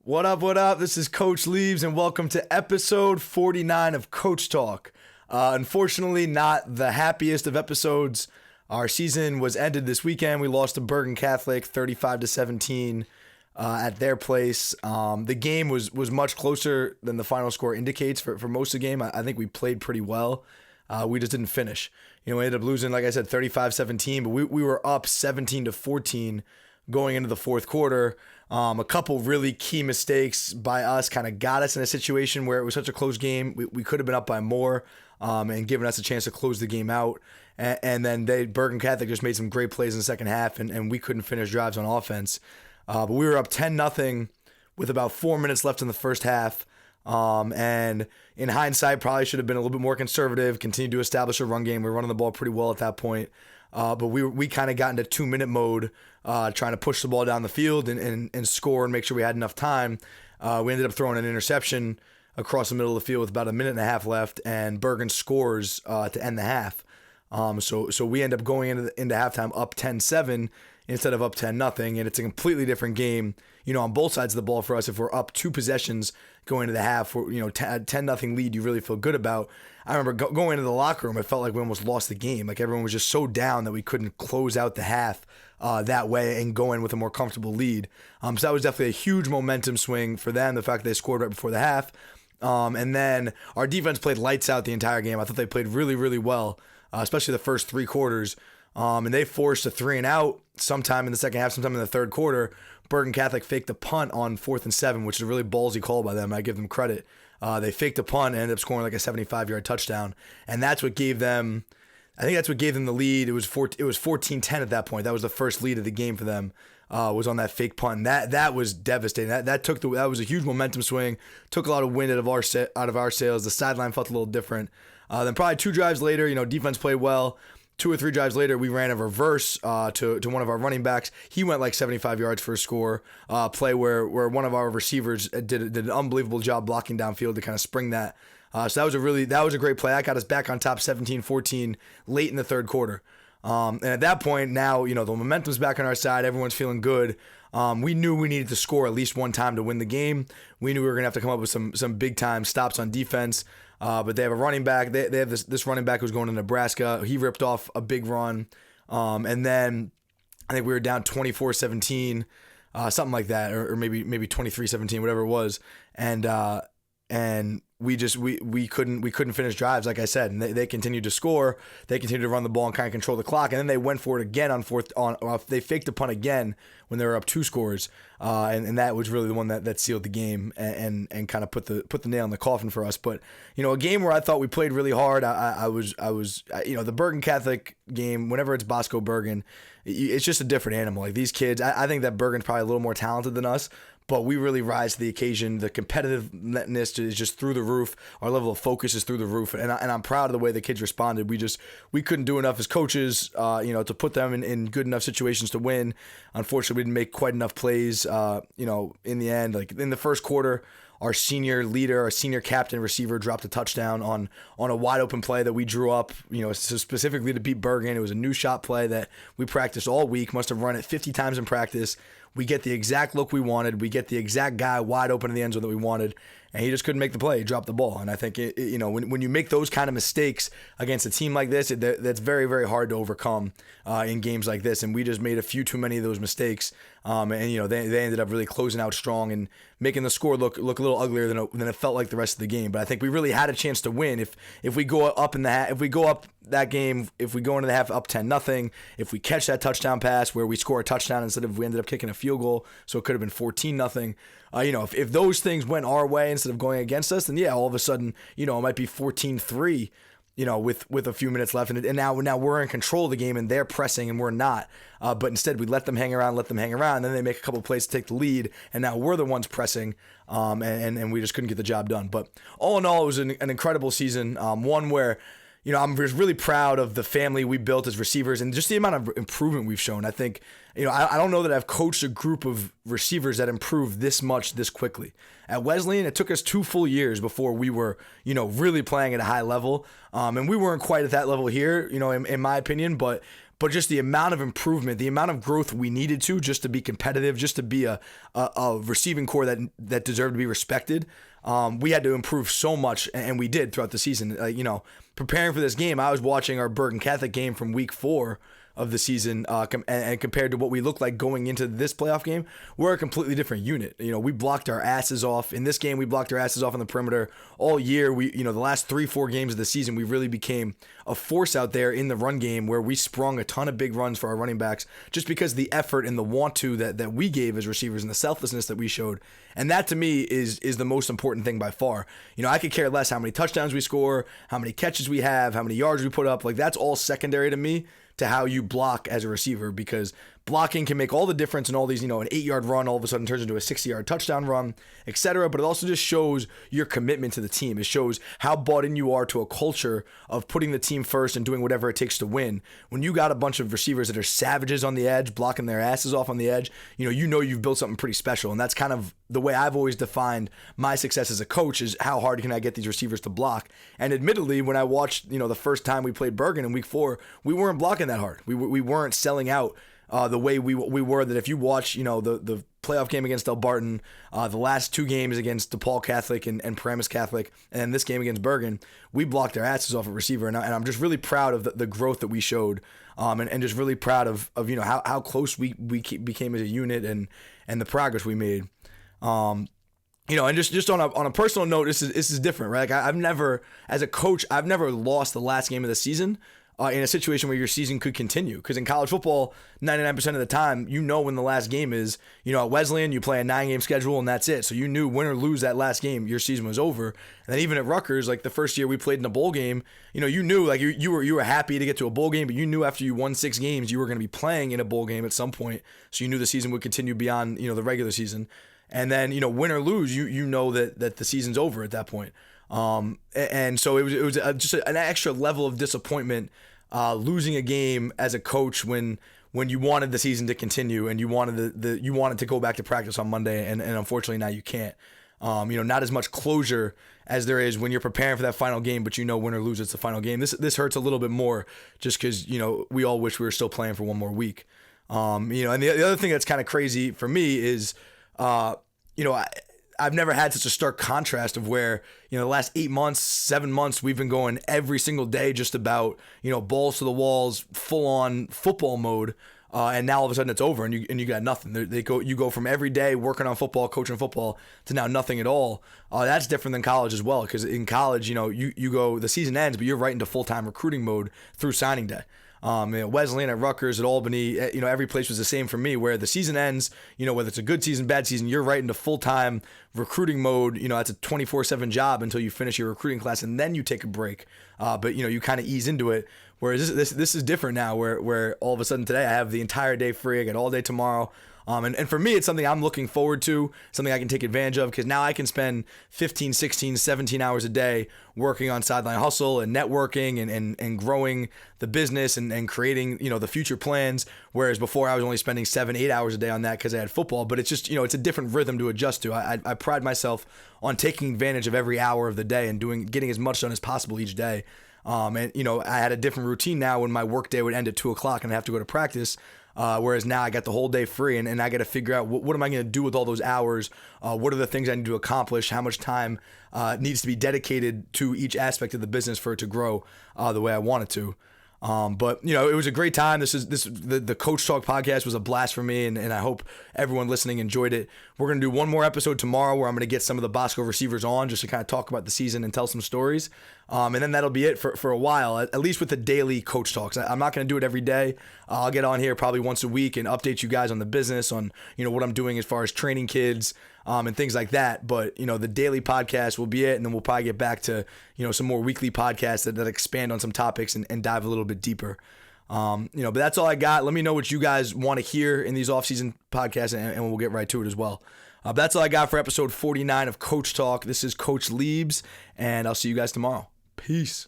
What up, what up? This is Coach Leaves, and welcome to episode 49 of Coach Talk. Unfortunately, not the happiest of episodes. Our season was ended this weekend. We lost to Bergen Catholic 35-17 at their place. The game was much closer than the final score indicates for most of the game. I think we played pretty well. We just didn't finish. We ended up losing, like I said, 35-17, but we were up 17-14 going into the fourth quarter. A couple really key mistakes by us kind of got us in a situation where it was such a close game. We could have been up by more and given us a chance to close the game out. And then Bergen Catholic just made some great plays in the second half, and we couldn't finish drives on offense. But we were up 10-0 with about 4 minutes left in the first half. And in hindsight, probably should have been a little bit more conservative, continued to establish a run game. We were running the ball pretty well at that point. But we kind of got into 2-minute mode, trying to push the ball down the field and score and make sure we had enough time. We ended up throwing an interception across the middle of the field with about a minute and a half left, and Bergen scores to end the half. So we end up going into halftime up 10-7 instead of up 10-0, and it's a completely different game, on both sides of the ball for us. If we're up 2 possessions going into the half, 10-0 lead, you really feel good about. I remember going into the locker room, it felt like we almost lost the game. Like everyone was just so down that we couldn't close out the half that way and go in with a more comfortable lead. So that was definitely a huge momentum swing for them, the fact that they scored right before the half. And then our defense played lights out the entire game. I thought they played really, really well, especially the first 3 quarters. And they forced a 3-and-out sometime in the second half, sometime in the third quarter. Bergen Catholic faked a punt on 4th and 7, which is a really ballsy call by them. I give them credit. They faked a punt and ended up scoring like a 75-yard touchdown. And that's what gave them, I think that's what gave them the lead. It was 14-10 at that point. That was the first lead of the game for them, was on that fake punt. And that was devastating. That was a huge momentum swing, took a lot of wind out of our sails. The sideline felt a little different. Then probably 2 drives later, defense played well. 2 or 3 drives later, we ran a reverse to one of our running backs. He went like 75 yards for a score. Play where one of our receivers did an unbelievable job blocking downfield to kind of spring that. So that was a great play. That got us back on top 17-14 late in the third quarter. And at that point, now the momentum's back on our side. Everyone's feeling good. We knew we needed to score at least one time to win the game. We knew we were gonna have to come up with some big time stops on defense. But they have a running back. They have this running back who's going to Nebraska. He ripped off a big run. And then I think we were down 24-17, something like that, or maybe 23-17, whatever it was. And we couldn't finish drives, like I said, and they continued to score. They continued to run the ball and kind of control the clock, and then they went for it again on they faked a punt again when they were up 2 scores, and that was really the one that sealed the game and kind of put the nail in the coffin for us. But a game where I thought we played really hard. I was the Bergen Catholic game. Whenever it's Bosco Bergen, it's just a different animal. Like these kids, I think that Bergen's probably a little more talented than us. But we really rise to the occasion. The competitiveness is just through the roof. Our level of focus is through the roof, and I'm proud of the way the kids responded. We couldn't do enough as coaches, to put them in good enough situations to win. Unfortunately, we didn't make quite enough plays. In the end, like in the first quarter, our senior leader, our senior captain receiver dropped a touchdown on a wide open play that we drew up, specifically to beat Bergen. It was a new shot play that we practiced all week, must have run it 50 times in practice. We get the exact look we wanted. We get the exact guy wide open in the end zone that we wanted, and he just couldn't make the play. He dropped the ball. And I think, when you make those kind of mistakes against a team like this, that's very, very hard to overcome in games like this. And we just made a few too many of those mistakes. They ended up really closing out strong and making the score look a little uglier than it felt like the rest of the game. But I think we really had a chance to win if we go up that game, if we go into the half up 10-0, if we catch that touchdown pass where we score a touchdown instead of we ended up kicking a field goal, so it could have been 14-0. If those things went our way instead of going against us, then all of a sudden, it might be 14-3. With a few minutes left, and now we're in control of the game, and they're pressing, and we're not. But instead, we let them hang around, and then they make a couple of plays to take the lead, and now we're the ones pressing, and we just couldn't get the job done. But all in all, it was an incredible season, one where I'm just really proud of the family we built as receivers and just the amount of improvement we've shown. I think, I don't know that I've coached a group of receivers that improved this much this quickly. At Wesleyan, it took us 2 full years before we were, really playing at a high level. And we weren't quite at that level here, in my opinion, but but just the amount of improvement, the amount of growth we needed to just to be competitive, just to be a receiving core that deserved to be respected. We had to improve so much, and we did throughout the season. Preparing for this game, I was watching our Bergen Catholic game from week 4 of the season, and compared to what we looked like going into this playoff game, we're a completely different unit. We blocked our asses off in this game. We blocked our asses off on the perimeter all year. The last 3-4 games of the season, we really became a force out there in the run game, where we sprung a ton of big runs for our running backs, just because the effort and the want to that we gave as receivers and the selflessness that we showed. And that to me is the most important thing by far. I could care less how many touchdowns we score, how many catches we have, how many yards we put up. Like, that's all secondary to me, to how you block as a receiver, because blocking can make all the difference in all these, an 8-yard run all of a sudden turns into a 60-yard touchdown run, etc. But it also just shows your commitment to the team. It shows how bought in you are to a culture of putting the team first and doing whatever it takes to win. When you got a bunch of receivers that are savages on the edge, blocking their asses off on the edge, you've built something pretty special. And that's kind of the way I've always defined my success as a coach, is how hard can I get these receivers to block. And admittedly, when I watched, the first time we played Bergen in week 4, we weren't blocking that hard. We weren't selling out the way we were. That if you watch, the playoff game against Del Barton, the last 2 games against DePaul Catholic and Paramus Catholic, and then this game against Bergen, we blocked our asses off a receiver. And I'm just really proud of the growth that we showed, and just really proud of how close we became as a unit, and the progress we made. And just on a personal note, this is different, right? Like, I've never, as a coach, I've never lost the last game of the season in a situation where your season could continue. Because in college football, 99% of the time, when the last game is. At Wesleyan, you play a 9-game schedule and that's it. So you knew win or lose that last game, your season was over. And then even at Rutgers, like the first year we played in a bowl game, you knew, like, you were happy to get to a bowl game, but you knew after you won 6 games, you were going to be playing in a bowl game at some point. So you knew the season would continue beyond, the regular season. And then, win or lose, you know that the season's over at that point. And so it was just an extra level of disappointment, losing a game as a coach when you wanted the season to continue and you wanted to go back to practice on Monday, and unfortunately now you can't. Not as much closure as there is when you're preparing for that final game, but win or lose, it's the final game. This hurts a little bit more just because, we all wish we were still playing for one more week. And the other thing that's kind of crazy for me is, I've never had such a stark contrast of where, the last 8 months, 7 months, we've been going every single day just about, balls to the walls, full on football mode. And now all of a sudden it's over and you got nothing. You go from every day working on football, coaching football, to now nothing at all. That's different than college as well. Because in college, you go, the season ends, but you're right into full-time recruiting mode through signing day. Wesleyan, at Rutgers, at Albany, every place was the same for me, where the season ends, whether it's a good season, bad season, you're right into full-time recruiting mode. It's a 24/7 job until you finish your recruiting class, and then you take a break. But you kind of ease into it. Whereas this is different now, where all of a sudden today I have the entire day free. I got all day tomorrow. And for me, it's something I'm looking forward to, something I can take advantage of, because now I can spend 15, 16, 17 hours a day working on Sideline Hustle and networking and growing the business and creating, the future plans. Whereas before I was only spending 7, 8 hours a day on that because I had football. But it's just, it's a different rhythm to adjust to. I pride myself on taking advantage of every hour of the day and getting as much done as possible each day. I had a different routine now when my work day would end at 2:00 and I have to go to practice. Whereas now I got the whole day free, and I got to figure out what am I going to do with all those hours? What are the things I need to accomplish? How much time needs to be dedicated to each aspect of the business for it to grow the way I want it to? But it was a great time. The Coach Talk podcast was a blast for me, and I hope everyone listening enjoyed it. We're going to do one more episode tomorrow where I'm going to get some of the Bosco receivers on just to kind of talk about the season and tell some stories. And then that'll be it for a while, at least with the daily Coach Talks. I'm not going to do it every day. I'll get on here probably once a week and update you guys on the business, on what I'm doing as far as training kids, and things like that. But the daily podcast will be it, and then we'll probably get back to some more weekly podcasts that expand on some topics and dive a little bit deeper. But that's all I got. Let me know what you guys want to hear in these off-season podcasts, and we'll get right to it as well. But that's all I got for episode 49 of Coach Talk. This is Coach Liebs, and I'll see you guys tomorrow. Peace.